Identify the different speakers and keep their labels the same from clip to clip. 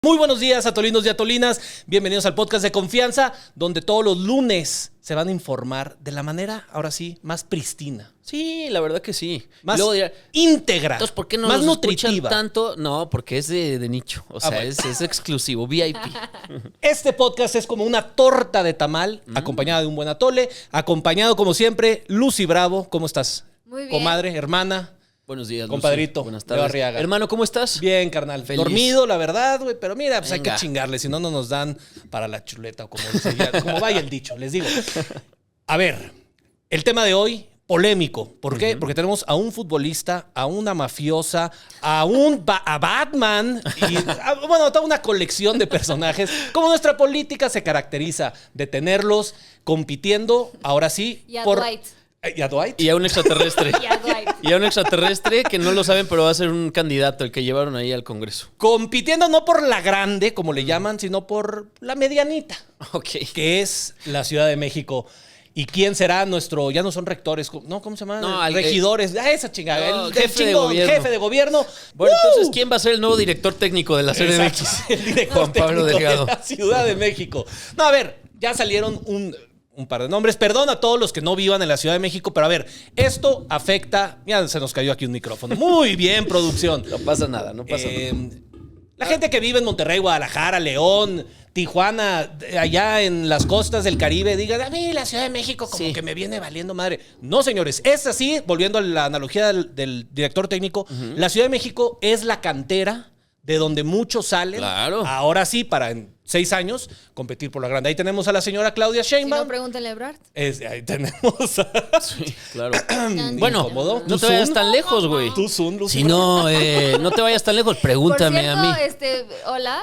Speaker 1: Muy buenos días, atolinos y atolinas. Bienvenidos al podcast de confianza, donde todos los lunes se van a informar de la manera, ahora sí, más pristina.
Speaker 2: Sí, la verdad que sí.
Speaker 1: Más
Speaker 2: Luego dirán,
Speaker 1: íntegra.
Speaker 2: entonces, ¿por qué no
Speaker 1: más
Speaker 2: nos
Speaker 1: nutritiva.
Speaker 2: escuchan tanto? No, porque es de nicho. O sea,
Speaker 1: bueno.
Speaker 2: es exclusivo, VIP.
Speaker 1: Este podcast es como una torta de tamal, acompañada de un buen atole, acompañado, como siempre, Lucy Bravo. ¿Cómo estás?
Speaker 3: Muy bien.
Speaker 1: Comadre, hermana.
Speaker 2: Buenos días, Lucy.
Speaker 1: Compadrito,
Speaker 2: Buenas
Speaker 1: Leo
Speaker 2: tardes.
Speaker 1: Arriaga.
Speaker 2: Hermano, ¿cómo estás?
Speaker 1: Bien, carnal.
Speaker 2: Feliz.
Speaker 1: Dormido, la verdad, güey. Pero mira, pues hay
Speaker 2: Venga.
Speaker 1: que chingarle, si no, no nos dan para la chuleta o como vaya el dicho, les digo. A ver, el tema de hoy, polémico. ¿Por qué? Porque tenemos a un futbolista, a una mafiosa, a Batman y, bueno, toda una colección de personajes. Como nuestra política se caracteriza de tenerlos compitiendo, ahora sí,
Speaker 3: Y a
Speaker 1: por...
Speaker 3: Dwight.
Speaker 1: ¿Y a Dwight?
Speaker 2: Y a un extraterrestre.
Speaker 3: Y a Dwight.
Speaker 2: Y a un extraterrestre que no lo saben, pero va a ser un candidato, el que llevaron ahí al Congreso.
Speaker 1: Compitiendo no por la grande, como le llaman, sino por la medianita,
Speaker 2: Ok.
Speaker 1: que es la Ciudad de México. ¿Y quién será nuestro? Ya no son rectores, ¿no? ¿Cómo se llama?
Speaker 2: No,
Speaker 1: regidores. Esa chingada.
Speaker 2: No,
Speaker 1: el
Speaker 2: jefe de
Speaker 1: chingón,
Speaker 2: gobierno.
Speaker 1: jefe de gobierno.
Speaker 2: Bueno,
Speaker 1: ¡Woo!
Speaker 2: entonces, ¿quién va a ser el nuevo director técnico de la
Speaker 1: Exacto,
Speaker 2: CDMX?
Speaker 1: el director
Speaker 2: Juan Pablo
Speaker 1: técnico
Speaker 2: Delgado.
Speaker 1: de la Ciudad de México. No, a ver, ya salieron un par de nombres. Perdón a todos los que no vivan en la Ciudad de México, pero a ver, esto afecta... Mira, se nos cayó aquí un micrófono. Muy bien, producción.
Speaker 2: No pasa nada, no pasa nada.
Speaker 1: La gente que vive en Monterrey, Guadalajara, León, Tijuana, allá en las costas del Caribe, diga, a mí la Ciudad de México como
Speaker 2: Sí.
Speaker 1: que me viene valiendo madre. No, señores, es así, volviendo a la analogía del director técnico, la Ciudad de México es la cantera de donde muchos salen.
Speaker 2: Claro.
Speaker 1: Ahora sí, para en 6 años competir por la grande. Ahí tenemos a la señora Claudia
Speaker 3: Si
Speaker 1: Sheinbaum.
Speaker 3: no, pregúntenle a Ebrard.
Speaker 1: Ahí tenemos
Speaker 2: Sí, claro.
Speaker 1: Bueno,
Speaker 2: Bueno, no te vayas tan lejos, güey.
Speaker 1: tú, Zun, Lucy.
Speaker 2: Si no, no te vayas tan lejos, pregúntame
Speaker 3: Por
Speaker 2: a
Speaker 3: cierto,
Speaker 2: mí.
Speaker 3: hola,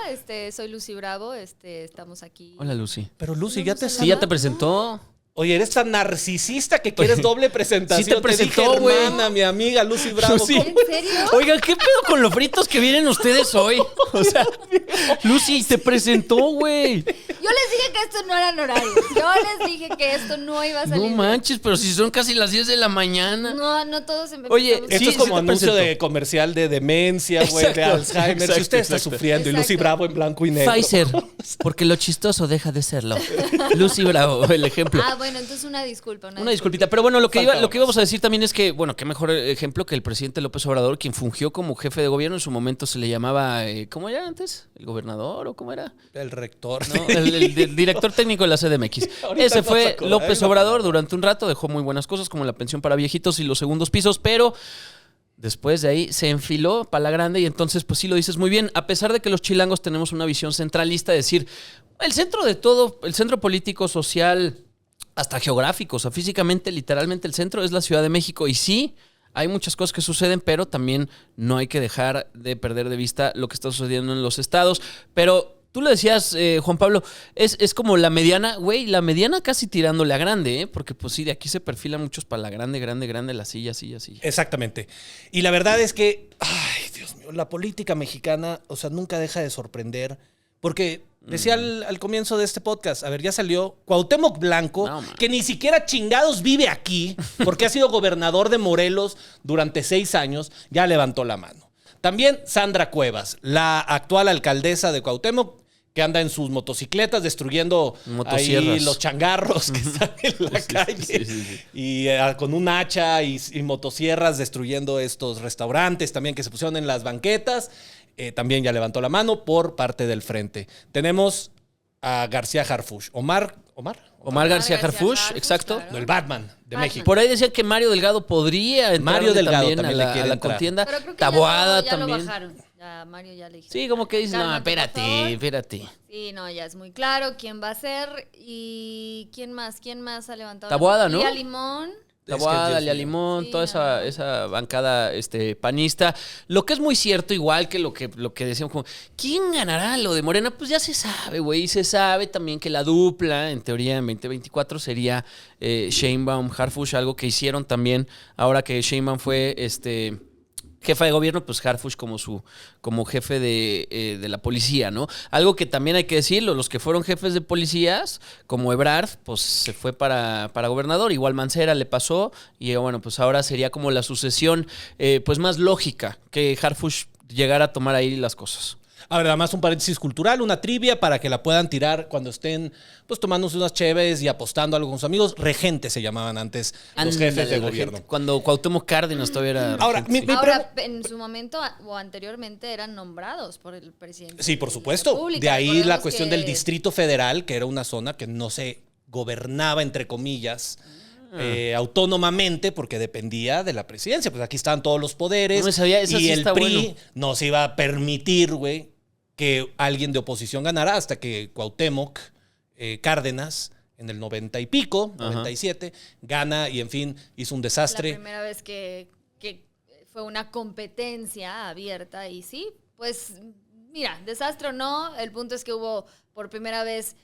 Speaker 3: soy Lucy Bravo, estamos aquí.
Speaker 2: Hola, Lucy.
Speaker 1: Pero Lucy, ya te...
Speaker 2: Sí, ya te presentó.
Speaker 1: Oye, eres tan narcisista que quieres doble presentación.
Speaker 2: Sí te presentó,
Speaker 1: dije,
Speaker 2: güey.
Speaker 1: hermana, mi amiga Lucy Bravo.
Speaker 2: Lucy.
Speaker 1: ¿Cómo?
Speaker 3: ¿En serio?
Speaker 2: Oigan, ¿qué pedo con los fritos que vienen ustedes hoy? O sea, Lucy, te presentó, güey.
Speaker 3: Yo les dije que esto no eran horarios. Yo les dije que esto no iba a
Speaker 2: No
Speaker 3: salir.
Speaker 2: manches, pero si son casi las 10 de la mañana.
Speaker 3: No todos empezamos.
Speaker 2: Oye,
Speaker 1: Esto
Speaker 2: Sí,
Speaker 1: es como
Speaker 2: sí te
Speaker 1: anuncio
Speaker 2: presentó.
Speaker 1: de comercial de demencia, güey, de
Speaker 2: Exacto,
Speaker 1: Alzheimer. Si
Speaker 2: exacto,
Speaker 1: usted está
Speaker 2: exacto.
Speaker 1: sufriendo y Lucy
Speaker 3: Exacto.
Speaker 1: Bravo en blanco y negro.
Speaker 2: Pfizer, porque lo chistoso deja de serlo. Lucy Bravo, el ejemplo.
Speaker 3: Ah, bueno, entonces una disculpa.
Speaker 2: Una disculpita, pero bueno, lo que
Speaker 1: Faltábamos.
Speaker 2: íbamos a decir también es que, bueno, qué mejor ejemplo que el presidente López Obrador, quien fungió como jefe de gobierno. En su momento se le llamaba, ¿cómo era antes? ¿El gobernador o cómo era?
Speaker 1: El rector.
Speaker 2: ¿No? El director técnico de la CDMX.
Speaker 1: Ahorita
Speaker 2: Ese
Speaker 1: nos
Speaker 2: fue
Speaker 1: acordamos.
Speaker 2: López Obrador. Durante un rato dejó muy buenas cosas como la pensión para viejitos y los segundos pisos, pero después de ahí se enfiló para la grande y entonces pues sí lo dices muy bien. A pesar de que los chilangos tenemos una visión centralista, es decir, el centro de todo, el centro político, social, hasta geográfico, o sea, físicamente, literalmente el centro es la Ciudad de México y sí, hay muchas cosas que suceden, pero también no hay que dejar de perder de vista lo que está sucediendo en los estados. Pero tú lo decías, Juan Pablo, es como la mediana, güey, la mediana casi tirándole a grande, ¿eh? Porque pues sí, de aquí se perfilan muchos para la grande, la silla.
Speaker 1: Exactamente. Y la verdad es que, ay, Dios mío, la política mexicana, o sea, nunca deja de sorprender. Porque decía al comienzo de este podcast, a ver, ya salió Cuauhtémoc Blanco,
Speaker 2: No, man.
Speaker 1: que ni siquiera chingados vive aquí, porque ha sido gobernador de Morelos durante 6 años, ya levantó la mano. También Sandra Cuevas, la actual alcaldesa de Cuauhtémoc, que anda en sus motocicletas destruyendo ahí
Speaker 2: Motosierras.
Speaker 1: los changarros que están en la calle.
Speaker 2: Sí.
Speaker 1: Y con un hacha y motosierras destruyendo estos restaurantes también que se pusieron en las banquetas. También ya levantó la mano por parte del frente. Tenemos a García Harfuch. Omar
Speaker 2: García Harfuch, exacto.
Speaker 3: claro.
Speaker 1: no, el Batman de
Speaker 3: Batman.
Speaker 1: México.
Speaker 2: Por ahí decían que Mario Delgado podría entrar
Speaker 1: Mario Delgado
Speaker 2: también
Speaker 1: también
Speaker 2: a
Speaker 1: le quiere
Speaker 2: la
Speaker 1: entrar.
Speaker 2: contienda.
Speaker 3: Pero creo que
Speaker 2: Taboada
Speaker 3: ya
Speaker 2: también.
Speaker 3: lo bajaron. Ya Mario ya le dijeron.
Speaker 2: Sí, como que dices, no,
Speaker 3: Cálmate, por favor.
Speaker 2: espérate.
Speaker 3: Sí, no, ya es muy claro quién va a ser y quién más ha levantado.
Speaker 2: Taboada,
Speaker 3: la mano?
Speaker 2: ¿no?
Speaker 3: Lía Limón.
Speaker 2: Taboada,
Speaker 1: Dios
Speaker 2: Lía
Speaker 1: mío.
Speaker 2: Limón,
Speaker 3: Sí,
Speaker 2: toda
Speaker 3: no.
Speaker 2: esa bancada panista. Lo que es muy cierto, igual que lo que decíamos, como, ¿quién ganará lo de Morena? Pues ya se sabe, güey. Y se sabe también que la dupla, en teoría, en 2024 sería Sheinbaum, Harfuch, algo que hicieron también ahora que Sheinbaum fue jefa de gobierno, pues Harfuch como jefe de la policía, ¿no? Algo que también hay que decirlo, los que fueron jefes de policías, como Ebrard, pues se fue para gobernador, igual Mancera le pasó, y bueno, pues ahora sería como la sucesión pues más lógica, que Harfuch llegara a tomar ahí las cosas.
Speaker 1: A ver, además un paréntesis cultural, una trivia para que la puedan tirar cuando estén pues tomándose unas cheves y apostando algo con sus amigos. Regentes se llamaban antes los jefes de
Speaker 2: Ándale,
Speaker 1: gobierno.
Speaker 2: gente, cuando Cuauhtémoc Cárdenas todavía era
Speaker 1: Ahora,
Speaker 2: regente, sí.
Speaker 3: Ahora, en su momento o anteriormente eran nombrados por el presidente.
Speaker 1: Sí, por
Speaker 3: de la
Speaker 1: supuesto.
Speaker 3: República.
Speaker 1: De ahí la
Speaker 3: Recordemos
Speaker 1: cuestión
Speaker 3: que-
Speaker 1: del Distrito Federal, que era una zona que no se gobernaba, entre comillas, autónomamente, porque dependía de la presidencia. Pues aquí estaban todos los poderes.
Speaker 2: No me sabía, eso
Speaker 1: y
Speaker 2: sí
Speaker 1: el
Speaker 2: está
Speaker 1: PRI
Speaker 2: bueno.
Speaker 1: no se iba a permitir, güey, que alguien de oposición ganara hasta que Cuauhtémoc Cárdenas, en el 90 y pico,
Speaker 2: Ajá.
Speaker 1: 97, gana y, en fin, hizo un
Speaker 3: La
Speaker 1: desastre.
Speaker 3: primera vez que fue una competencia abierta y sí, pues mira, desastre o no, el punto es que hubo por primera vez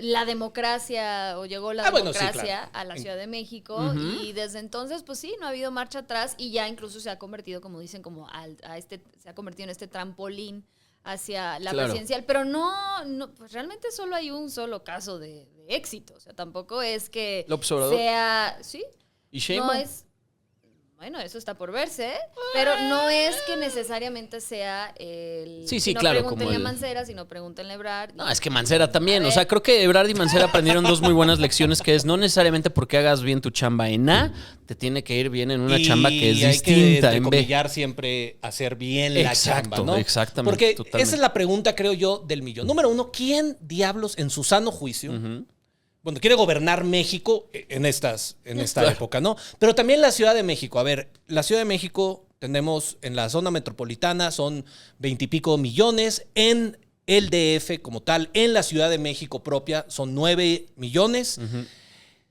Speaker 3: la democracia o llegó la
Speaker 1: Bueno, sí,
Speaker 3: democracia
Speaker 1: claro.
Speaker 3: a la Ciudad de México
Speaker 2: Ujú.
Speaker 3: y desde entonces pues sí, no ha habido marcha atrás y ya incluso se ha convertido, como dicen, como se ha convertido en este trampolín hacia la
Speaker 2: Claro.
Speaker 3: presidencial, pero no, pues realmente solo hay un solo caso de éxito, o sea, tampoco es que
Speaker 2: ¿López Obrador?
Speaker 3: sea, sí,
Speaker 2: ¿Y
Speaker 3: no
Speaker 2: Sheinbaum?
Speaker 3: es. Bueno, eso está por verse, ¿eh? Pero no es que necesariamente sea el.
Speaker 2: Sí,
Speaker 3: si no
Speaker 2: claro,
Speaker 3: pregúntenle
Speaker 2: como
Speaker 3: a
Speaker 2: el-
Speaker 3: Mancera, si no pregúntenle a Ebrard.
Speaker 2: No, es que Mancera también.
Speaker 3: A
Speaker 2: O sea,
Speaker 3: ver.
Speaker 2: creo que Ebrard y Mancera aprendieron dos muy buenas lecciones, que es no necesariamente porque hagas bien tu chamba en A, te tiene que ir bien en una chamba que es
Speaker 1: hay
Speaker 2: distinta
Speaker 1: que,
Speaker 2: en B.
Speaker 1: entrecomillar, siempre hacer bien la
Speaker 2: Exacto,
Speaker 1: chamba, ¿no?
Speaker 2: exactamente,
Speaker 1: Porque
Speaker 2: totalmente.
Speaker 1: esa es la pregunta, creo yo, del millón. Número uno, ¿quién diablos en su sano juicio, bueno, quiere gobernar México en esta
Speaker 2: Claro.
Speaker 1: época, ¿no? Pero también la Ciudad de México. A ver, la Ciudad de México tenemos en la zona metropolitana son 20 y pico millones. En el DF como tal, en la Ciudad de México propia son 9 millones.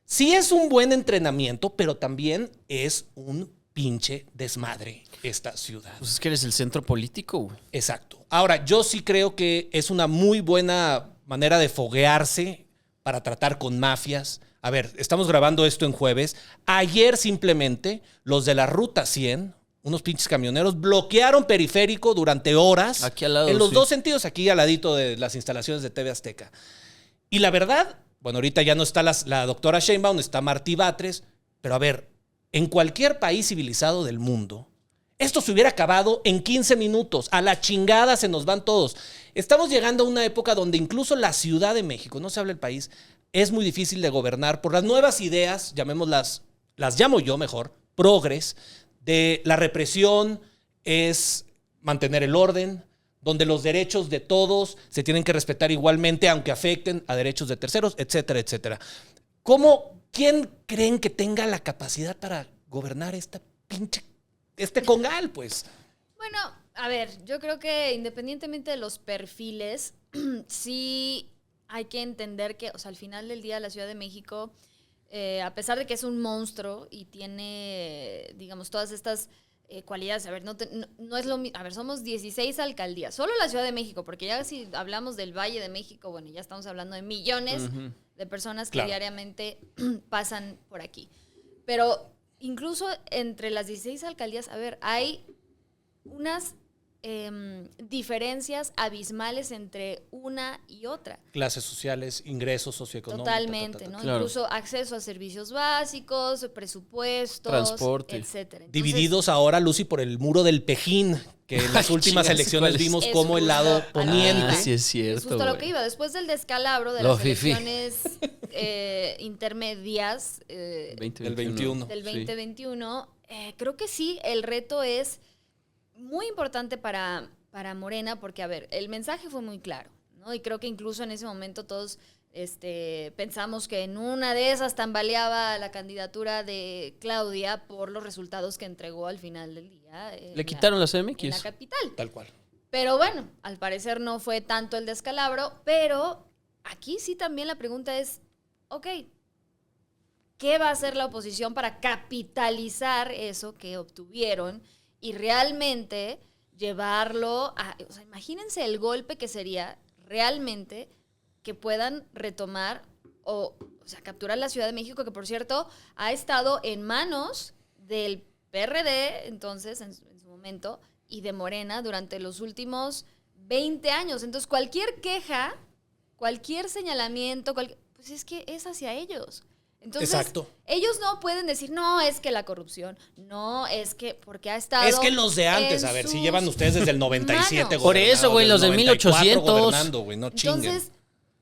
Speaker 1: Sí es un buen entrenamiento, pero también es un pinche desmadre esta ciudad.
Speaker 2: Pues es que eres el centro político, güey.
Speaker 1: Exacto. Ahora, yo sí creo que es una muy buena manera de foguearse para tratar con mafias. A ver, estamos grabando esto en jueves. Ayer simplemente los de la Ruta 100, unos pinches camioneros, bloquearon periférico durante horas.
Speaker 2: Aquí al lado,
Speaker 1: en los
Speaker 2: sí.
Speaker 1: dos sentidos, aquí al ladito de las instalaciones de TV Azteca. Y la verdad, bueno, ahorita ya no está la doctora Sheinbaum, está Martí Batres, pero a ver, en cualquier país civilizado del mundo, esto se hubiera acabado en 15 minutos. A la chingada se nos van todos. Estamos llegando a una época donde incluso la Ciudad de México, no se habla el país, es muy difícil de gobernar por las nuevas ideas, llamémoslas, las llamo yo mejor, progres, de la represión es mantener el orden, donde los derechos de todos se tienen que respetar igualmente, aunque afecten a derechos de terceros, etcétera, etcétera. ¿Quién creen que tenga la capacidad para gobernar este congal, pues?
Speaker 3: Bueno, a ver, yo creo que independientemente de los perfiles, sí hay que entender que, o sea, al final del día la Ciudad de México, a pesar de que es un monstruo y tiene, digamos, todas estas cualidades, a ver, no es lo mismo, a ver, somos 16 alcaldías, solo la Ciudad de México, porque ya si hablamos del Valle de México, bueno, ya estamos hablando de millones de personas que
Speaker 1: Claro.
Speaker 3: diariamente pasan por aquí. Pero incluso entre las 16 alcaldías, a ver, hay unas diferencias abismales entre una y otra.
Speaker 1: Clases sociales, ingresos socioeconómicos.
Speaker 3: Totalmente, ¿no?
Speaker 2: Claro.
Speaker 3: Incluso acceso a servicios básicos, presupuestos,
Speaker 2: Transporte.
Speaker 3: etcétera. Entonces,
Speaker 1: Divididos ahora, Lucy, por el muro del Pejín, que en las
Speaker 2: Ay,
Speaker 1: últimas
Speaker 2: chingas,
Speaker 1: elecciones
Speaker 2: ¿cuál es?
Speaker 1: vimos
Speaker 3: Es
Speaker 1: como el
Speaker 3: justo
Speaker 1: lado
Speaker 3: a la
Speaker 1: poniente.
Speaker 2: Ah, sí es
Speaker 3: es
Speaker 2: cierto,
Speaker 3: justo a lo que
Speaker 2: güey.
Speaker 3: iba. Después del descalabro de
Speaker 2: Lo
Speaker 3: las
Speaker 2: fifí.
Speaker 3: elecciones intermedias
Speaker 1: Del
Speaker 2: 2021.
Speaker 1: 21.
Speaker 3: del
Speaker 2: Sí.
Speaker 3: 2021, creo que sí, el reto es muy importante para Morena, porque, a ver, el mensaje fue muy claro, ¿no? Y creo que incluso en ese momento todos pensamos que en una de esas tambaleaba la candidatura de Claudia por los resultados que entregó al final del día.
Speaker 2: Le quitaron la
Speaker 3: en la
Speaker 2: CMX.
Speaker 3: capital.
Speaker 1: Tal cual.
Speaker 3: Pero bueno, al parecer no fue tanto el descalabro, pero aquí sí también la pregunta es, ok, ¿qué va a hacer la oposición para capitalizar eso que obtuvieron y realmente llevarlo a... O sea, imagínense el golpe que sería realmente que puedan retomar o sea, capturar la Ciudad de México, que por cierto ha estado en manos del PRD, entonces, en su momento, y de Morena durante los últimos 20 años. Entonces, cualquier queja, cualquier señalamiento, pues es que es hacia ellos. Entonces,
Speaker 1: Exacto.
Speaker 3: ellos no pueden decir, no, es que la corrupción, no, es que porque ha estado...
Speaker 1: Es que los de antes, a ver, si llevan ustedes desde el 97
Speaker 3: manos.
Speaker 2: Por eso, güey, los del
Speaker 1: 94
Speaker 2: 1800.
Speaker 1: gobernando, güey, no chinguen.
Speaker 3: Entonces,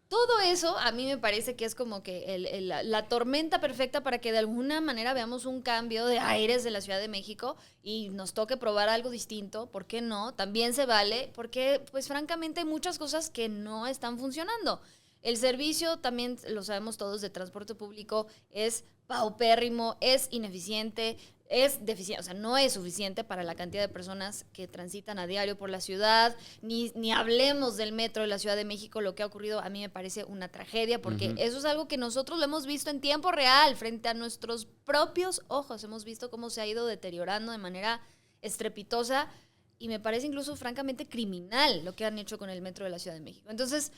Speaker 3: todo eso a mí me parece que es como que la tormenta perfecta para que de alguna manera veamos un cambio de aires de la Ciudad de México y nos toque probar algo distinto. ¿Por qué no? También se vale, porque pues francamente hay muchas cosas que no están funcionando. El servicio, también lo sabemos todos, de transporte público es paupérrimo, es ineficiente, es deficiente, o sea, no es suficiente para la cantidad de personas que transitan a diario por la ciudad, ni hablemos del metro de la Ciudad de México. Lo que ha ocurrido a mí me parece una tragedia, porque eso es algo que nosotros lo hemos visto en tiempo real, frente a nuestros propios ojos. Hemos visto cómo se ha ido deteriorando de manera estrepitosa y me parece incluso francamente criminal lo que han hecho con el metro de la Ciudad de México. Entonces,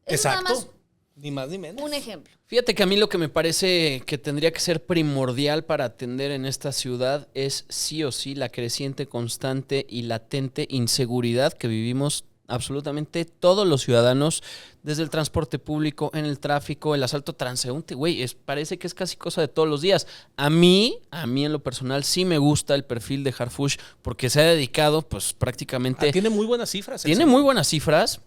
Speaker 3: es nada más
Speaker 1: Ni más ni menos.
Speaker 3: un ejemplo.
Speaker 2: Fíjate que a mí lo que me parece que tendría que ser primordial para atender en esta ciudad es sí o sí la creciente, constante y latente inseguridad que vivimos absolutamente todos los ciudadanos, desde el transporte público, en el tráfico, el asalto transeúnte, güey, parece que es casi cosa de todos los días. A mí en lo personal sí me gusta el perfil de Harfush porque se ha dedicado pues prácticamente...
Speaker 1: Tiene muy buenas cifras.
Speaker 2: Tiene muy buenas cifras.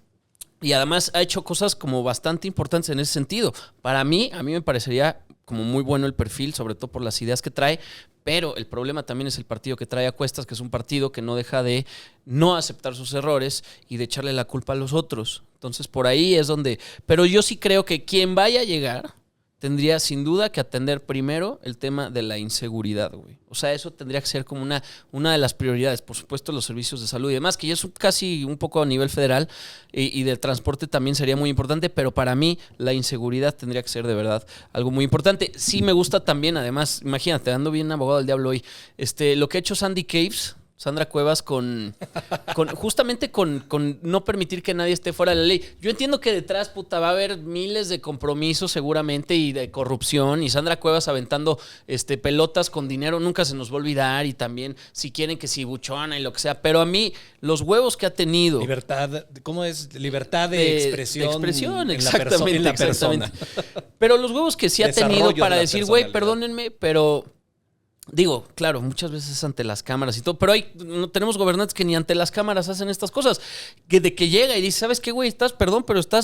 Speaker 2: Y además ha hecho cosas como bastante importantes en ese sentido. A mí me parecería como muy bueno el perfil, sobre todo por las ideas que trae, pero el problema también es el partido que trae a cuestas, que es un partido que no deja de no aceptar sus errores y de echarle la culpa a los otros. Entonces por ahí es donde... Pero yo sí creo que quien vaya a llegar tendría sin duda que atender primero el tema de la inseguridad, güey. O sea, eso tendría que ser como una de las prioridades. Por supuesto, los servicios de salud y demás, que ya es casi un poco a nivel federal, y del transporte también sería muy importante, pero para mí la inseguridad tendría que ser de verdad algo muy importante. Sí me gusta también, además, imagínate, ando bien abogado del diablo hoy, lo que ha hecho Sandra Cuevas justamente con no permitir que nadie esté fuera de la ley. Yo entiendo que detrás, puta, va a haber miles de compromisos seguramente y de corrupción, y Sandra Cuevas aventando pelotas con dinero nunca se nos va a olvidar, y también si quieren que si buchona y lo que sea, pero a mí los huevos que ha tenido...
Speaker 1: Libertad, ¿cómo es? Libertad de expresión.
Speaker 2: De expresión,
Speaker 1: en
Speaker 2: exactamente.
Speaker 1: la persona.
Speaker 2: Pero los huevos que sí ha tenido para decir, güey,
Speaker 1: personalidad.
Speaker 2: perdónenme, pero... Digo, claro, muchas veces es ante las cámaras y todo, pero no tenemos gobernantes que ni ante las cámaras hacen estas cosas. De que llega y dice, ¿sabes qué, güey? Estás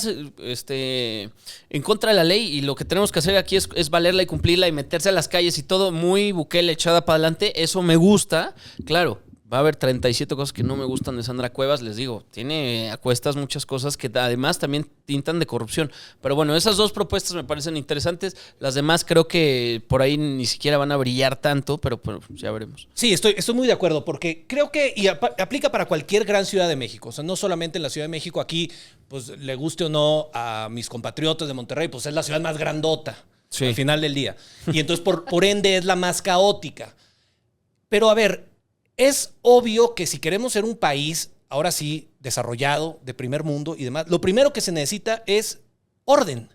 Speaker 2: en contra de la ley, y lo que tenemos que hacer aquí es valerla y cumplirla y meterse a las calles y todo, muy Bukele echada para adelante. Eso me gusta, claro. Va a haber 37 cosas que no me gustan de Sandra Cuevas, les digo. Tiene a cuestas muchas cosas que además también tintan de corrupción. Pero bueno, esas dos propuestas me parecen interesantes. Las demás creo que por ahí ni siquiera van a brillar tanto, pero ya veremos.
Speaker 1: Sí, estoy muy de acuerdo, porque creo que, y aplica para cualquier gran ciudad de México, o sea, no solamente en la Ciudad de México. Aquí, pues le guste o no a mis compatriotas de Monterrey, pues es la ciudad más grandota, sí, al final del día. Y entonces, por ende, es la más caótica. Pero a ver, es obvio que si queremos ser un país, ahora sí, desarrollado, de primer mundo y demás, lo primero que se necesita es orden.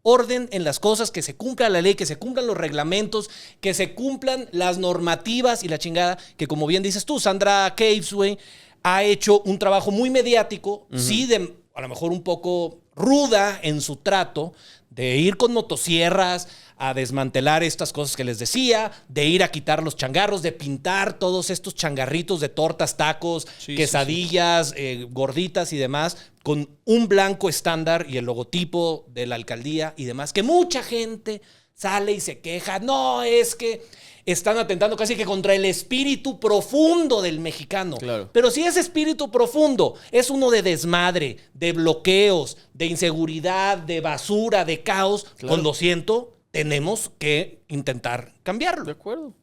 Speaker 1: Orden en las cosas, que se cumpla la ley, que se cumplan los reglamentos, que se cumplan las normativas y la chingada, que como bien dices tú, Sandra Caves, güey, ha hecho un trabajo muy mediático, sí, a lo mejor un poco ruda en su trato, de ir con motosierras a desmantelar estas cosas que les decía, de ir a quitar los changarros, de pintar todos estos changarritos de tortas, tacos, quesadillas, gorditas y demás, con un blanco estándar y el logotipo de la alcaldía y demás, que mucha gente sale y se queja. No, es que están atentando casi que contra el espíritu profundo del mexicano.
Speaker 2: Claro.
Speaker 1: Pero si ese espíritu profundo es uno de desmadre, de bloqueos, de inseguridad, de basura, de caos, claro, pues lo siento, tenemos que intentar cambiarlo.
Speaker 2: De acuerdo.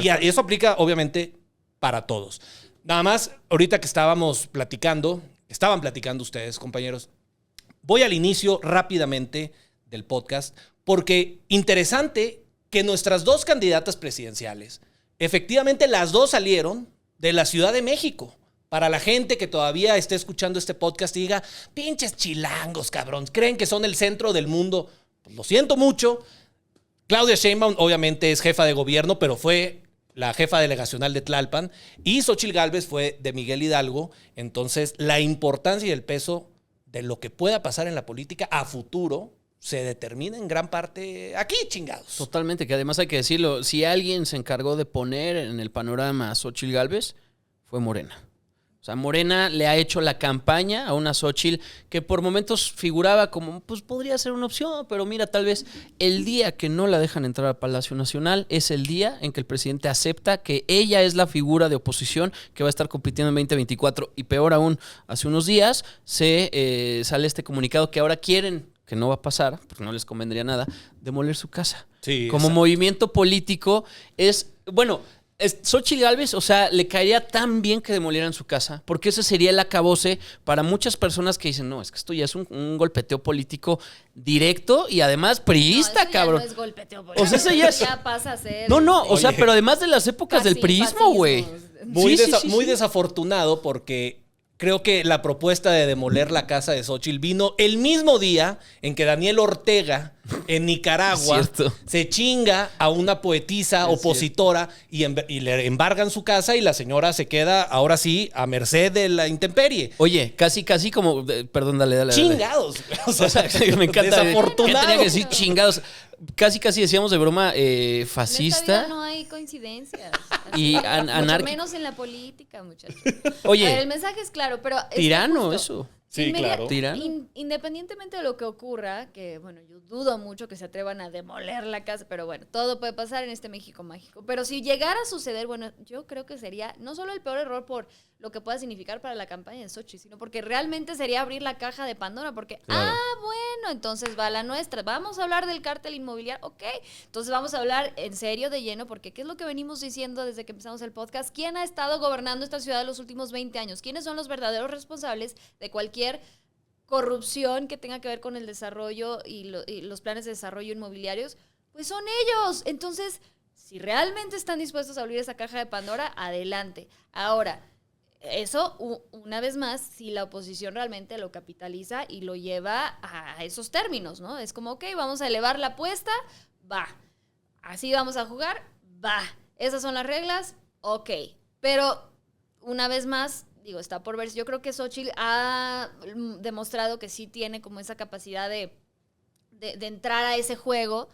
Speaker 1: Y eso aplica, obviamente, para todos. Nada más, ahorita que estaban platicando ustedes, compañeros, voy al inicio rápidamente del podcast, porque interesante que nuestras dos candidatas presidenciales, efectivamente las dos salieron de la Ciudad de México. Para la gente que todavía esté escuchando este podcast y diga, pinches chilangos, cabrón, creen que son el centro del mundo. Pues lo siento mucho. Claudia Sheinbaum obviamente es jefa de gobierno, pero fue la jefa delegacional de Tlalpan, y Xóchitl Gálvez fue de Miguel Hidalgo. Entonces, la importancia y el peso de lo que pueda pasar en la política a futuro se determina en gran parte aquí, chingados.
Speaker 2: Totalmente, que además hay que decirlo, si alguien se encargó de poner en el panorama a Xóchitl Gálvez, fue Morena. O sea, Morena le ha hecho la campaña a una Xóchitl que por momentos figuraba como, pues podría ser una opción, pero mira, tal vez el día que no la dejan entrar al Palacio Nacional es el día en que el presidente acepta que ella es la figura de oposición que va a estar compitiendo en 2024. Y peor aún, hace unos días sale este comunicado que ahora quieren, que no va a pasar, porque no les convendría nada, demoler su casa.
Speaker 1: Sí,
Speaker 2: como
Speaker 1: exacto.
Speaker 2: movimiento político es, bueno, Xóchitl Gálvez, o sea, le caería tan bien que demolieran su casa, porque ese sería el acabose para muchas personas que dicen, no, es que esto ya es un golpeteo político directo y además priista,
Speaker 3: eso
Speaker 2: cabrón.
Speaker 3: Ya no es golpeteo político.
Speaker 2: O sea, eso ya es...
Speaker 3: Ya pasa a ser...
Speaker 2: No, o sea,
Speaker 1: Oye.
Speaker 2: pero además de las épocas del priismo, güey.
Speaker 1: Muy,
Speaker 2: Sí, sí,
Speaker 1: muy
Speaker 2: sí.
Speaker 1: desafortunado porque creo que la propuesta de demoler la casa de Xóchitl vino el mismo día en que Daniel Ortega en Nicaragua
Speaker 2: Cierto.
Speaker 1: se chinga a una poetisa
Speaker 2: Es
Speaker 1: opositora y le embargan su casa y la señora se queda ahora sí a merced de la intemperie.
Speaker 2: Oye, casi como... perdón, dale.
Speaker 1: Chingados. O sea,
Speaker 2: O sea, me encanta.
Speaker 1: desafortunado.
Speaker 2: ¿Qué tenía que decir chingados? Casi decíamos de broma
Speaker 3: En esta vida
Speaker 2: fascista.
Speaker 3: no hay coincidencias.
Speaker 2: Y
Speaker 3: Mucho
Speaker 2: anárquico.
Speaker 3: menos en la política, muchachos.
Speaker 2: Oye.
Speaker 3: A ver, el mensaje es claro, pero... es que
Speaker 2: Tirano,
Speaker 3: justo,
Speaker 2: eso.
Speaker 1: Sí, claro.
Speaker 2: Tirano.
Speaker 3: Independientemente de lo que ocurra, que bueno, yo dudo mucho que se atrevan a demoler la casa, pero bueno, todo puede pasar en este México mágico. Pero si llegara a suceder, bueno, yo creo que sería no solo el peor error por lo que pueda significar para la campaña de Xóchitl, sino porque realmente sería abrir la caja de Pandora, porque,
Speaker 2: Claro.
Speaker 3: bueno, entonces va la nuestra. Vamos a hablar del cártel inmobiliario, ok. Entonces vamos a hablar en serio, de lleno, porque ¿qué es lo que venimos diciendo desde que empezamos el podcast? ¿Quién ha estado gobernando esta ciudad los últimos 20 años? ¿Quiénes son los verdaderos responsables de cualquier corrupción que tenga que ver con el desarrollo y los planes de desarrollo inmobiliarios? Pues son ellos. Entonces, si realmente están dispuestos a abrir esa caja de Pandora, adelante. Ahora, eso, una vez más, si la oposición realmente lo capitaliza y lo lleva a esos términos, ¿no? Es como, ok, vamos a elevar la apuesta, va. Así vamos a jugar, va. Esas son las reglas, ok. Pero, una vez más, digo, está por ver. Yo creo que Xóchitl ha demostrado que sí tiene como esa capacidad de entrar a ese juego,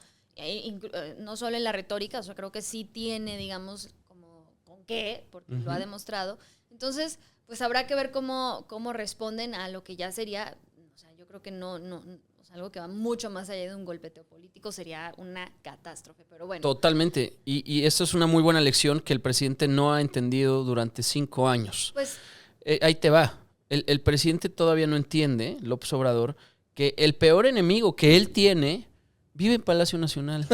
Speaker 3: no solo en la retórica, o sea, creo que sí tiene, digamos, como con qué, porque lo ha demostrado. Entonces, pues habrá que ver cómo responden a lo que ya sería, o sea, yo creo que no, o sea, algo que va mucho más allá de un golpeteo político, sería una catástrofe, pero bueno.
Speaker 2: Totalmente. Y esto es una muy buena lección que el presidente no ha entendido durante 5 años.
Speaker 3: Pues
Speaker 2: Ahí te va. El presidente todavía no entiende, López Obrador, que el peor enemigo que él tiene vive en Palacio Nacional.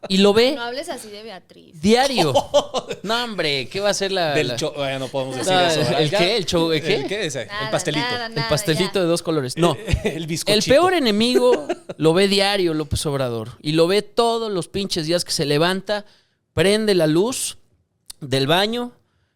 Speaker 2: Y lo ve
Speaker 3: no hables así de Beatriz.
Speaker 2: diario. No, hombre, ¿qué va a ser la...?
Speaker 1: No podemos decir
Speaker 2: Ah,
Speaker 1: eso.
Speaker 2: ¿el
Speaker 1: Ya.
Speaker 2: qué? ¿El show? ¿El qué?
Speaker 1: ¿El qué? Ese,
Speaker 3: Nada,
Speaker 1: el pastelito.
Speaker 3: nada,
Speaker 2: El pastelito
Speaker 3: ya.
Speaker 2: de 2 colores. No.
Speaker 1: El bizcochito.
Speaker 2: El peor enemigo lo ve diario López Obrador. Y lo ve todos los pinches días que se levanta, prende la luz del baño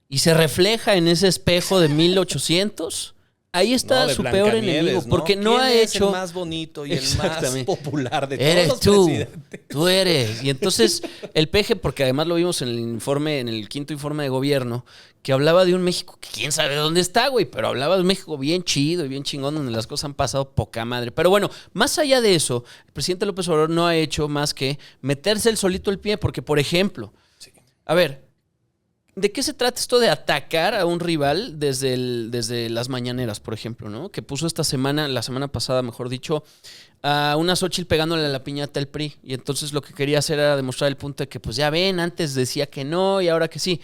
Speaker 2: y se refleja en ese espejo de 1800. Ahí está
Speaker 1: No, de
Speaker 2: su peor
Speaker 1: Blancanieves,
Speaker 2: enemigo.
Speaker 1: ¿no?
Speaker 2: porque no
Speaker 1: ¿Quién
Speaker 2: ha
Speaker 1: es
Speaker 2: hecho...
Speaker 1: el más bonito y el más
Speaker 2: Exactamente.
Speaker 1: popular de todos
Speaker 2: Eres
Speaker 1: los
Speaker 2: tú,
Speaker 1: presidentes.
Speaker 2: tú eres. Y entonces el peje, porque además lo vimos en el informe, en el 5º informe de gobierno, que hablaba de un México que quién sabe dónde está, güey, pero hablaba de un México bien chido y bien chingón, donde las cosas han pasado poca madre. Pero bueno, más allá de eso, el presidente López Obrador no ha hecho más que meterse el solito el pie, porque, por ejemplo,
Speaker 1: Sí.
Speaker 2: a ver, ¿de qué se trata esto de atacar a un rival desde las mañaneras, por ejemplo, ¿no? Que puso la semana pasada, mejor dicho, a una Xóchitl pegándole a la piñata al PRI. Y entonces lo que quería hacer era demostrar el punto de que, pues ya ven, antes decía que no y ahora que sí.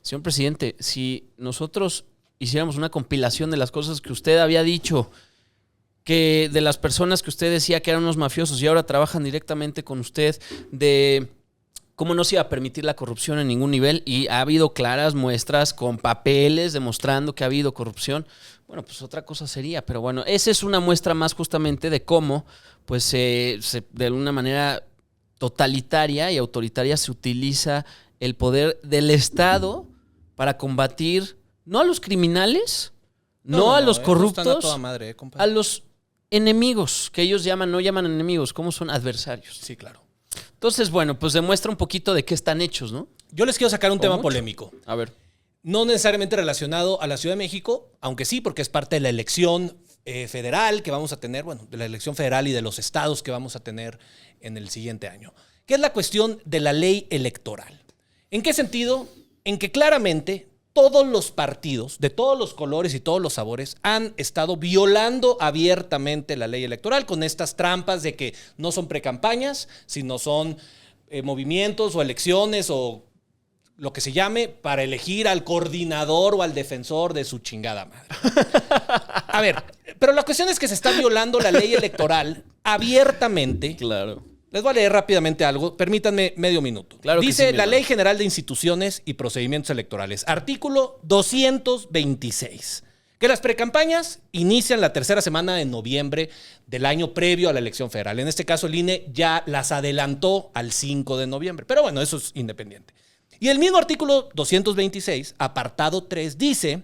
Speaker 2: Señor presidente, si nosotros hiciéramos una compilación de las cosas que usted había dicho, que de las personas que usted decía que eran unos mafiosos y ahora trabajan directamente con usted, de cómo no se iba a permitir la corrupción en ningún nivel, y ha habido claras muestras con papeles demostrando que ha habido corrupción, bueno, pues otra cosa sería. Pero bueno, esa es una muestra más justamente de cómo, pues, de una manera totalitaria y autoritaria se utiliza el poder del Estado para combatir no a los criminales, no a los
Speaker 1: están
Speaker 2: corruptos,
Speaker 1: a toda madre, compadre.
Speaker 2: a los enemigos, que ellos no llaman enemigos, ¿cómo son? Adversarios.
Speaker 1: Sí, claro.
Speaker 2: Entonces, bueno, pues demuestra un poquito de qué están hechos, ¿no?
Speaker 1: Yo les quiero sacar un tema
Speaker 2: mucho.
Speaker 1: polémico.
Speaker 2: A ver.
Speaker 1: No necesariamente relacionado a la Ciudad de México, aunque sí, porque es parte de la elección federal que vamos a tener, bueno, de la elección federal y de los estados que vamos a tener en el siguiente año, que es la cuestión de la ley electoral. ¿En qué sentido? En que claramente todos los partidos, de todos los colores y todos los sabores, han estado violando abiertamente la ley electoral con estas trampas de que no son precampañas, sino son movimientos o elecciones o lo que se llame para elegir al coordinador o al defensor de su chingada madre. A ver, pero la cuestión es que se está violando la ley electoral abiertamente.
Speaker 2: Claro.
Speaker 1: Les voy a leer rápidamente algo. Permítanme medio minuto.
Speaker 2: Claro que
Speaker 1: Dice
Speaker 2: sí, mi
Speaker 1: la
Speaker 2: hermano.
Speaker 1: Ley General de Instituciones y Procedimientos Electorales, artículo 226, que las precampañas inician la tercera semana de noviembre del año previo a la elección federal. En este caso, el INE ya las adelantó al 5 de noviembre. Pero bueno, eso es independiente. Y el mismo artículo 226, apartado 3, dice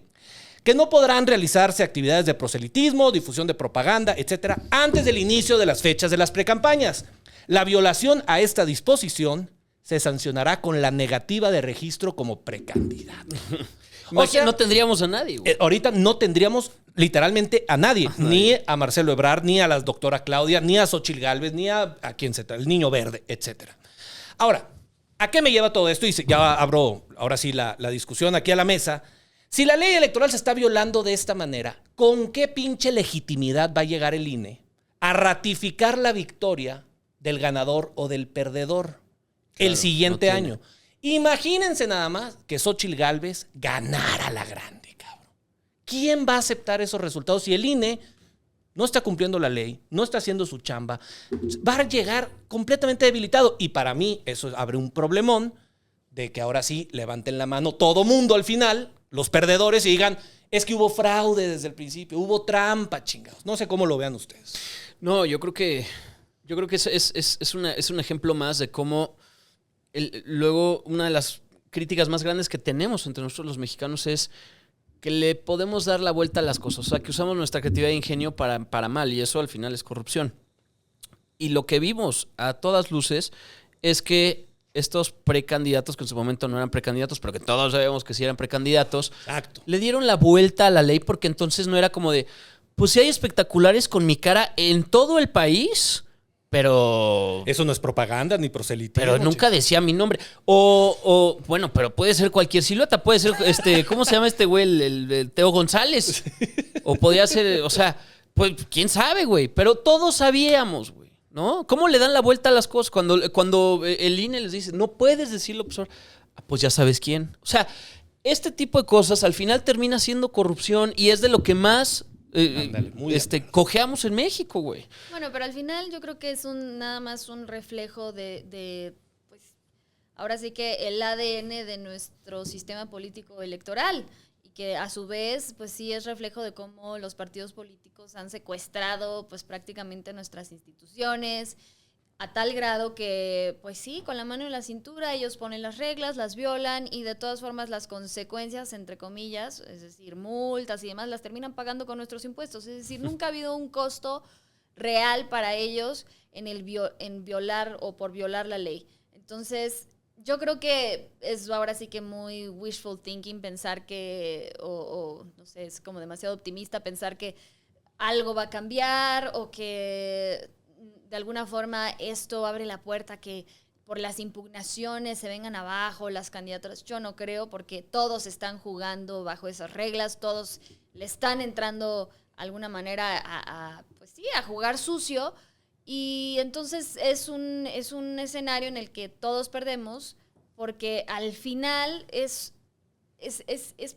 Speaker 1: que no podrán realizarse actividades de proselitismo, difusión de propaganda, etcétera, antes del inicio de las fechas de las precampañas. La violación a esta disposición se sancionará con la negativa de registro como precandidato. O sea,
Speaker 2: no tendríamos a nadie, güey.
Speaker 1: ahorita no tendríamos literalmente a nadie, ni a Marcelo Ebrard, ni a la doctora Claudia, ni a Xóchitl Gálvez, ni a quien se trata, el Niño Verde, etcétera. Ahora, ¿a qué me lleva todo esto? Y ya abro ahora sí la discusión aquí a la mesa. Si la ley electoral se está violando de esta manera, ¿con qué pinche legitimidad va a llegar el INE a ratificar la victoria del ganador o del perdedor el siguiente
Speaker 2: no
Speaker 1: año? Imagínense nada más que Xóchitl Gálvez ganara la grande, cabrón. ¿Quién va a aceptar esos resultados si el INE no está cumpliendo la ley, no está haciendo su chamba? Va a llegar completamente debilitado. Y para mí eso abre un problemón de que ahora sí levanten la mano todo mundo al final, los perdedores, y digan, es que hubo fraude desde el principio, hubo trampa, chingados. No sé cómo lo vean ustedes.
Speaker 2: No, yo creo que es un ejemplo más de cómo luego una de las críticas más grandes que tenemos entre nosotros los mexicanos es que le podemos dar la vuelta a las cosas. O sea, que usamos nuestra creatividad e ingenio para mal, y eso al final es corrupción. Y lo que vimos a todas luces es que estos precandidatos, que en su momento no eran precandidatos, pero que todos sabemos que sí eran precandidatos,
Speaker 1: Exacto.
Speaker 2: le dieron la vuelta a la ley, porque entonces no era como de, pues sí hay espectaculares con mi cara en todo el país, pero
Speaker 1: Eso no es propaganda ni proselitismo.
Speaker 2: pero nunca decía mi nombre. Bueno, pero puede ser cualquier silueta. Puede ser, ¿cómo se llama este güey? El Teo González. O podía ser, o sea, pues, quién sabe, güey. Pero todos sabíamos, güey, ¿no? ¿Cómo le dan la vuelta a las cosas cuando el INE les dice, no puedes decirlo, pues ya sabes quién? O sea, este tipo de cosas al final termina siendo corrupción y es de lo que más
Speaker 1: Ándale, muy
Speaker 2: cojeamos en México, güey.
Speaker 3: Bueno, pero al final yo creo que es nada más un reflejo de pues, ahora sí que el ADN de nuestro sistema político electoral, y que a su vez, pues sí es reflejo de cómo los partidos políticos han secuestrado, pues prácticamente nuestras instituciones, a tal grado que, pues sí, con la mano en la cintura ellos ponen las reglas, las violan, y de todas formas las consecuencias, entre comillas, es decir, multas y demás, las terminan pagando con nuestros impuestos. Es decir, nunca ha habido un costo real para ellos en violar o por violar la ley. Entonces, yo creo que es ahora sí que muy wishful thinking pensar que, o no sé, es como demasiado optimista pensar que algo va a cambiar o que de alguna forma esto abre la puerta que por las impugnaciones se vengan abajo las candidaturas. Yo no creo, porque todos están jugando bajo esas reglas, todos le están entrando de alguna manera pues sí, a jugar sucio, y entonces es un escenario en el que todos perdemos, porque al final es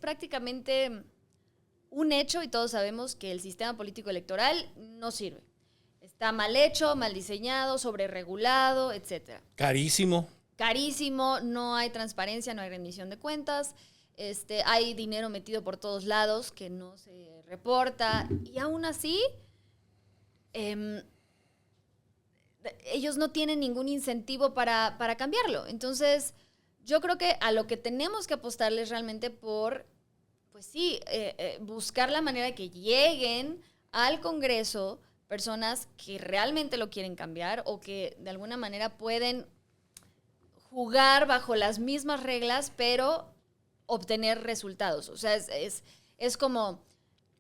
Speaker 3: prácticamente un hecho, y todos sabemos que el sistema político electoral no sirve. Está mal hecho, mal diseñado, sobreregulado, etcétera.
Speaker 1: Carísimo.
Speaker 3: Carísimo, no hay transparencia, no hay rendición de cuentas, hay dinero metido por todos lados que no se reporta, y aún así ellos no tienen ningún incentivo para cambiarlo. Entonces, yo creo que a lo que tenemos que apostarles realmente por, pues sí, buscar la manera de que lleguen al Congreso personas que realmente lo quieren cambiar, o que de alguna manera pueden jugar bajo las mismas reglas, pero obtener resultados. O sea, es como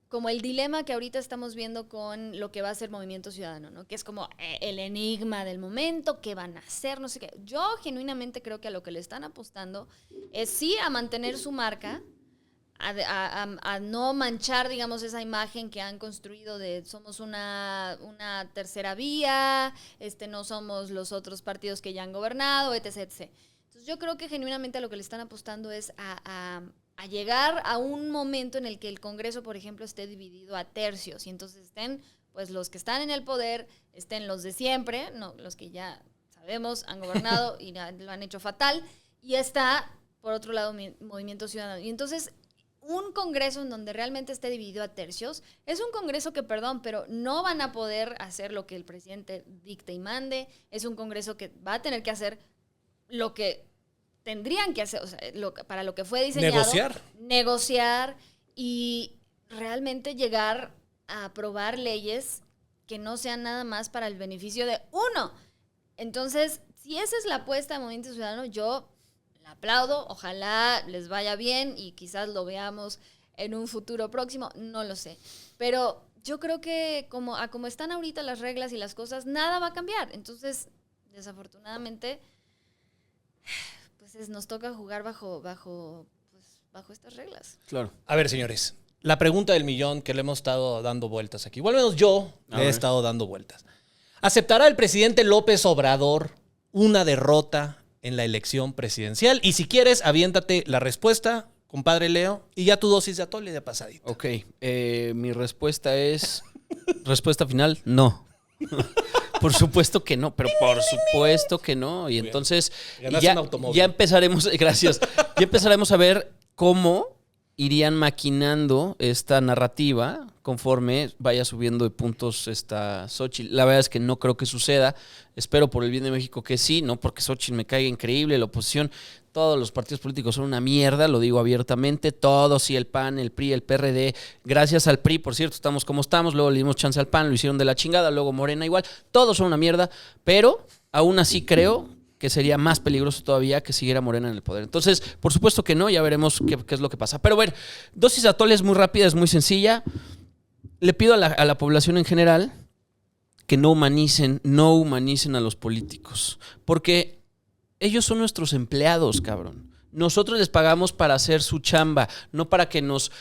Speaker 3: como el dilema que ahorita estamos viendo con lo que va a ser Movimiento Ciudadano, ¿no? Que es como el enigma del momento, qué van a hacer, no sé qué. Yo genuinamente creo que a lo que le están apostando es sí a mantener su marca, a no manchar, digamos, esa imagen que han construido de somos una tercera vía, no somos los otros partidos que ya han gobernado, etc, etc. Entonces yo creo que genuinamente a lo que le están apostando es a llegar a un momento en el que el Congreso, por ejemplo, esté dividido a tercios y entonces estén pues los que están en el poder, estén los de siempre, no, los que ya sabemos han gobernado y lo han hecho fatal, y está, por otro lado, Movimiento Ciudadano. Y entonces un Congreso en donde realmente esté dividido a tercios es un Congreso que, perdón, pero no van a poder hacer lo que el presidente dicte y mande, es un Congreso que va a tener que hacer lo que tendrían que hacer, o sea, para lo que fue diseñado. Negociar y realmente llegar a aprobar leyes que no sean nada más para el beneficio de uno. Entonces, si esa es la apuesta de Movimiento Ciudadano, yo la aplaudo, ojalá les vaya bien y quizás lo veamos en un futuro próximo, no lo sé. Pero yo creo que como están ahorita las reglas y las cosas, nada va a cambiar. Entonces, desafortunadamente, pues nos toca jugar bajo estas reglas.
Speaker 2: Claro.
Speaker 1: A ver, señores, la pregunta del millón que le hemos estado dando vueltas aquí. Igual menos yo le he estado dando vueltas. ¿Aceptará el presidente López Obrador una derrota en la elección presidencial? Y si quieres, aviéntate la respuesta, compadre Leo, y ya tu dosis de atole de pasadito.
Speaker 2: Ok, mi respuesta es... respuesta final, no. Por supuesto que no, pero por supuesto que no. Y entonces ya empezaremos, gracias, ya empezaremos a ver cómo irían maquinando esta narrativa conforme vaya subiendo de puntos esta Xochitl. La verdad es que no creo que suceda. Espero por el bien de México que sí, no porque Xochitl me caiga increíble, la oposición, todos los partidos políticos son una mierda, lo digo abiertamente, todos, sí, el PAN, el PRI, el PRD, gracias al PRI, por cierto, estamos como estamos, luego le dimos chance al PAN, lo hicieron de la chingada, luego Morena igual, todos son una mierda, pero aún así creo que sería más peligroso todavía que siguiera Morena en el poder. Entonces, por supuesto que no, ya veremos qué es lo que pasa. Pero bueno, dosis de atole es muy rápida, es muy sencilla. Le pido a la población en general que no humanicen a los políticos, porque ellos son nuestros empleados, cabrón. Nosotros les pagamos para hacer su chamba, no para que nos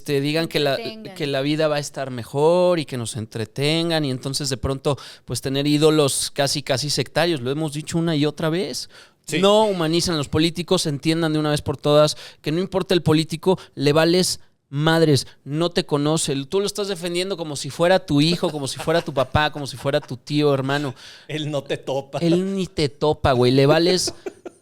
Speaker 2: digan que la vida va a estar mejor y que nos entretengan y entonces de pronto pues tener ídolos casi sectarios. Lo hemos dicho una y otra vez. Sí. No humanicen a los políticos, entiendan de una vez por todas que no importa el político, le vales madres, no te conoce. Tú lo estás defendiendo como si fuera tu hijo, como si fuera tu papá, como si fuera tu tío, hermano.
Speaker 1: Él no te topa.
Speaker 2: Él ni te topa, güey. Le vales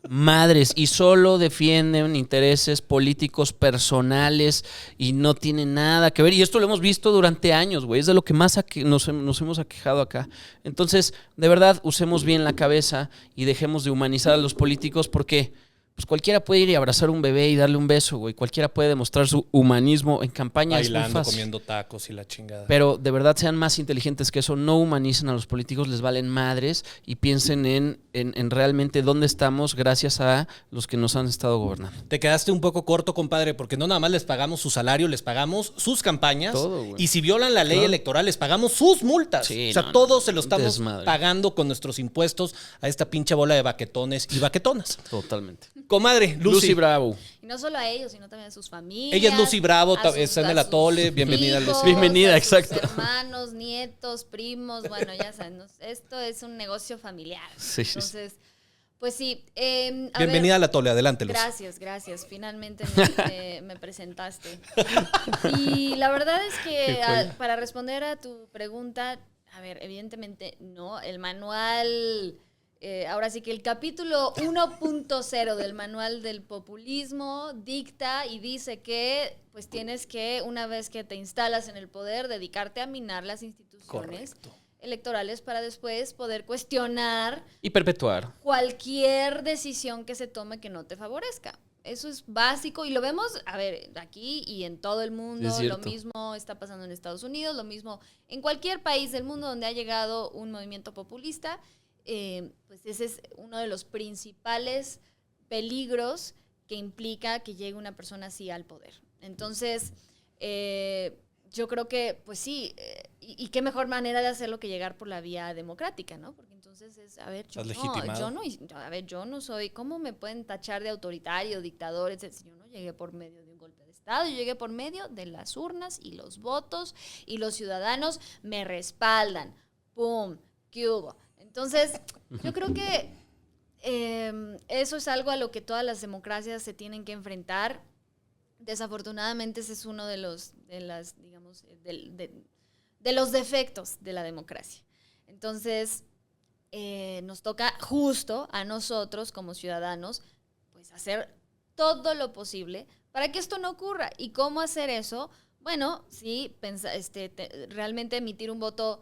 Speaker 2: madres y solo defienden intereses políticos personales y no tiene nada que ver. Y esto lo hemos visto durante años, güey. Es de lo que más nos hemos aquejado acá. Entonces, de verdad, usemos bien la cabeza y dejemos de humanizar a los políticos porque pues cualquiera puede ir y abrazar a un bebé y darle un beso, güey. Cualquiera puede demostrar su humanismo en campaña.
Speaker 1: Bailando, comiendo tacos y la chingada.
Speaker 2: Pero de verdad sean más inteligentes que eso. No humanicen a los políticos, les valen madres y piensen en realmente dónde estamos gracias a los que nos han estado gobernando.
Speaker 1: Te quedaste un poco corto, compadre, porque no nada más les pagamos su salario, les pagamos sus campañas.
Speaker 2: Todo, güey.
Speaker 1: Y si violan la ley electoral, les pagamos sus multas.
Speaker 2: Sí,
Speaker 1: o sea, todo se lo estamos pagando con nuestros impuestos a esta pinche bola de baquetones y baquetonas.
Speaker 2: Totalmente.
Speaker 1: Comadre, Lucy
Speaker 2: Bravo.
Speaker 3: Y no solo a ellos, sino también a sus familias.
Speaker 1: Ella es Lucy Bravo, está en el atole. Bienvenida,
Speaker 3: hijos,
Speaker 1: Lucy.
Speaker 2: Bienvenida, exacto.
Speaker 3: Sus hermanos, nietos, primos, bueno, ya saben, esto es un negocio familiar.
Speaker 2: Sí,
Speaker 3: entonces, pues sí.
Speaker 1: Bienvenida al atole, adelante, Lucy.
Speaker 3: Gracias. Finalmente me presentaste. Y la verdad es que para responder a tu pregunta, a ver, evidentemente no, el manual... ahora sí que el capítulo 1.0 del manual del populismo dicta y dice que pues tienes que, una vez que te instalas en el poder, dedicarte a minar las instituciones electorales para después poder cuestionar
Speaker 2: y perpetuar
Speaker 3: cualquier decisión que se tome que no te favorezca. Eso es básico y lo vemos, a ver, aquí y en todo el mundo. Lo mismo está pasando en Estados Unidos, lo mismo en cualquier país del mundo donde ha llegado un movimiento populista. Pues ese es uno de los principales peligros que implica que llegue una persona así al poder. Entonces, yo creo que, pues sí, y qué mejor manera de hacerlo que llegar por la vía democrática, ¿no? Porque entonces es, a ver, yo no soy, ¿cómo me pueden tachar de autoritario, dictador, etcétera? Si yo no llegué por medio de un golpe de Estado, yo llegué por medio de las urnas y los votos, y los ciudadanos me respaldan. ¡Pum! ¿Qué hubo? Entonces, yo creo que eso es algo a lo que todas las democracias se tienen que enfrentar. Desafortunadamente ese es uno de los defectos de la democracia. Entonces, nos toca justo a nosotros como ciudadanos pues hacer todo lo posible para que esto no ocurra. ¿Y cómo hacer eso? Bueno, sí, realmente emitir un voto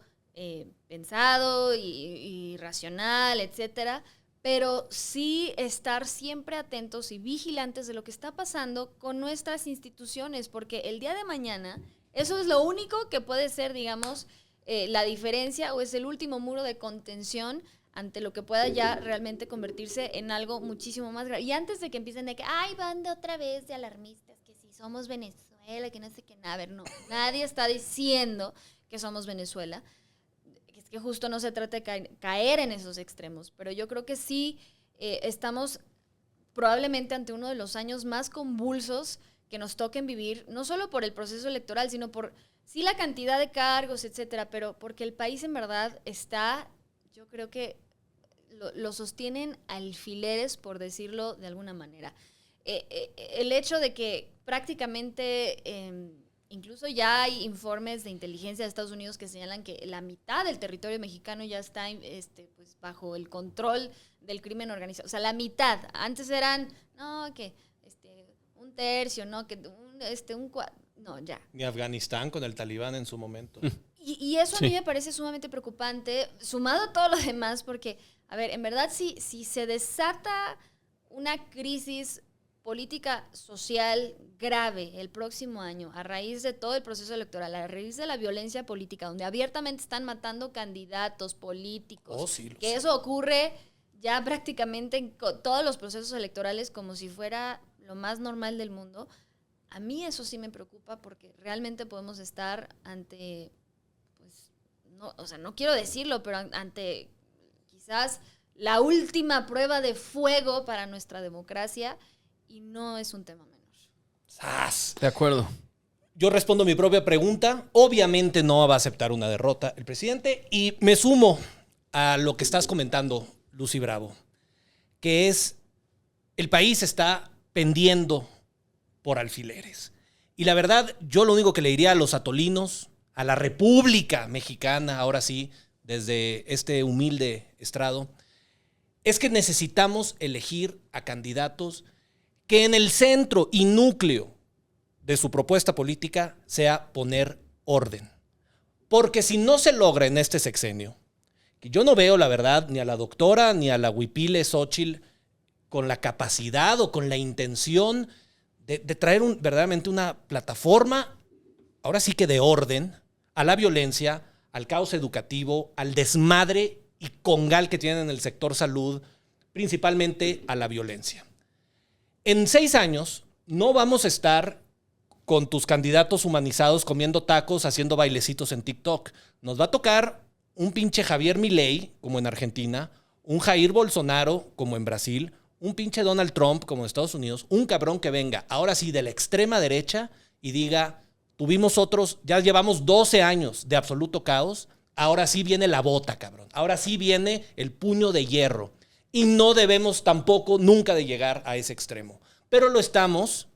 Speaker 3: pensado y racional, etcétera, pero sí estar siempre atentos y vigilantes de lo que está pasando con nuestras instituciones, porque el día de mañana eso es lo único que puede ser, digamos, la diferencia, o es el último muro de contención ante lo que pueda ya realmente convertirse en algo muchísimo más grave. Y antes de que empiecen de que, ay, van de otra vez de alarmistas, que si somos Venezuela, que no sé qué, nada, a ver, no, nadie está diciendo que somos Venezuela. Es que justo no se trata de caer en esos extremos, pero yo creo que sí estamos probablemente ante uno de los años más convulsos que nos toquen vivir, no solo por el proceso electoral, sino por sí la cantidad de cargos, etcétera, pero porque el país en verdad está, yo creo que lo sostienen alfileres, por decirlo de alguna manera. El hecho de que prácticamente incluso ya hay informes de inteligencia de Estados Unidos que señalan que la mitad del territorio mexicano ya está pues, bajo el control del crimen organizado. O sea, la mitad. Antes eran, no, que un tercio, no, que un cuarto. No, ya.
Speaker 1: Ni Afganistán con el Talibán en su momento.
Speaker 3: Y eso a mí me parece sumamente preocupante, sumado a todo lo demás, porque, a ver, en verdad, si se desata una crisis política social grave el próximo año a raíz de todo el proceso electoral, a raíz de la violencia política, donde abiertamente están matando candidatos políticos, que eso ocurre ya prácticamente en todos los procesos electorales como si fuera lo más normal del mundo. A mí eso sí me preocupa porque realmente podemos estar ante, pues, no, o sea, no quiero decirlo, pero ante quizás la última prueba de fuego para nuestra democracia. Y no es un tema menor.
Speaker 1: ¡Sas!
Speaker 2: De acuerdo.
Speaker 1: Yo respondo mi propia pregunta. Obviamente no va a aceptar una derrota el presidente. Y me sumo a lo que estás comentando, Lucy Bravo, que es el país está pendiendo por alfileres. Y la verdad, yo lo único que le diría a los atolinos, a la República Mexicana, ahora sí, desde este humilde estrado, es que necesitamos elegir a candidatos que en el centro y núcleo de su propuesta política sea poner orden. Porque si no se logra en este sexenio, que yo no veo, la verdad, ni a la doctora ni a la huipile Xóchitl con la capacidad o con la intención de traer verdaderamente una plataforma, ahora sí que de orden, a la violencia, al caos educativo, al desmadre y congal que tienen en el sector salud, principalmente a la violencia. En 6 años no vamos a estar con tus candidatos humanizados comiendo tacos, haciendo bailecitos en TikTok. Nos va a tocar un pinche Javier Milei, como en Argentina, un Jair Bolsonaro, como en Brasil, un pinche Donald Trump, como en Estados Unidos, un cabrón que venga, ahora sí, de la extrema derecha y diga, ya llevamos 12 años de absoluto caos, ahora sí viene la bota, cabrón. Ahora sí viene el puño de hierro. Y no debemos tampoco nunca de llegar a ese extremo. Pero lo estamos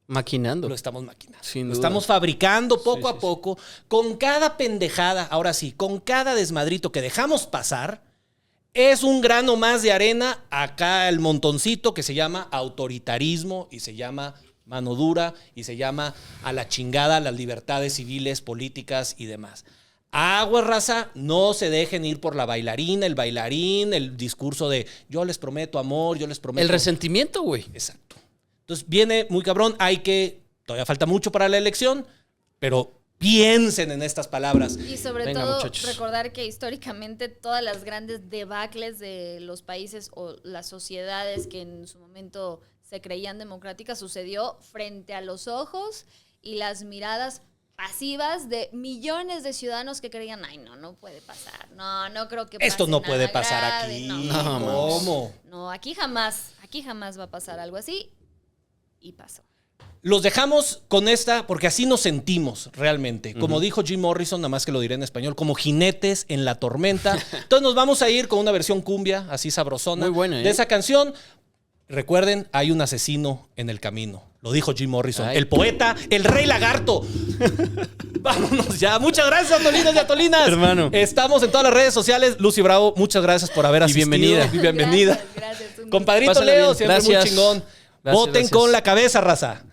Speaker 2: maquinando.
Speaker 1: Lo estamos maquinando.
Speaker 2: Sin
Speaker 1: lo
Speaker 2: duda.
Speaker 1: estamos fabricando poco a poco. Con cada pendejada, ahora sí, con cada desmadrito que dejamos pasar, es un grano más de arena acá el montoncito que se llama autoritarismo y se llama mano dura y se llama a la chingada las libertades civiles, políticas y demás. Aguas, raza, no se dejen ir por la bailarina, el bailarín, el discurso de yo les prometo amor, yo les prometo...
Speaker 2: El resentimiento, güey.
Speaker 1: Exacto. Entonces viene muy cabrón, todavía falta mucho para la elección, pero piensen en estas palabras.
Speaker 3: Y sobre todo recordar que históricamente todas las grandes debacles de los países o las sociedades que en su momento se creían democráticas sucedió frente a los ojos y las miradas pasivas de millones de ciudadanos que creían, ay, no puede pasar. No creo que
Speaker 1: Esto
Speaker 3: pase
Speaker 1: no
Speaker 3: nada
Speaker 1: puede pasar
Speaker 3: grave,
Speaker 1: aquí.
Speaker 3: No,
Speaker 1: ¿Cómo?
Speaker 3: no, aquí jamás va a pasar algo así. Y pasó.
Speaker 1: Los dejamos con esta porque así nos sentimos realmente. Como dijo Jim Morrison, nada más que lo diré en español, como jinetes en la tormenta. Entonces nos vamos a ir con una versión cumbia, así sabrosona,
Speaker 2: Muy buena,
Speaker 1: de esa canción. Recuerden, hay un asesino en el camino. Lo dijo Jim Morrison,
Speaker 2: Ay.
Speaker 1: el poeta, el rey lagarto. Vámonos ya. Muchas gracias, Atolinas y Atolinas.
Speaker 2: Hermano.
Speaker 1: Estamos en todas las redes sociales. Lucy Bravo, muchas gracias por haber asistido.
Speaker 2: bienvenida.
Speaker 1: Y bienvenida.
Speaker 3: Gracias.
Speaker 1: Compadrito
Speaker 2: Pásala
Speaker 1: Leo,
Speaker 2: bien.
Speaker 1: siempre muy
Speaker 2: Gracias.
Speaker 1: chingón.
Speaker 2: Gracias,
Speaker 1: Voten
Speaker 2: gracias.
Speaker 1: con la cabeza, raza.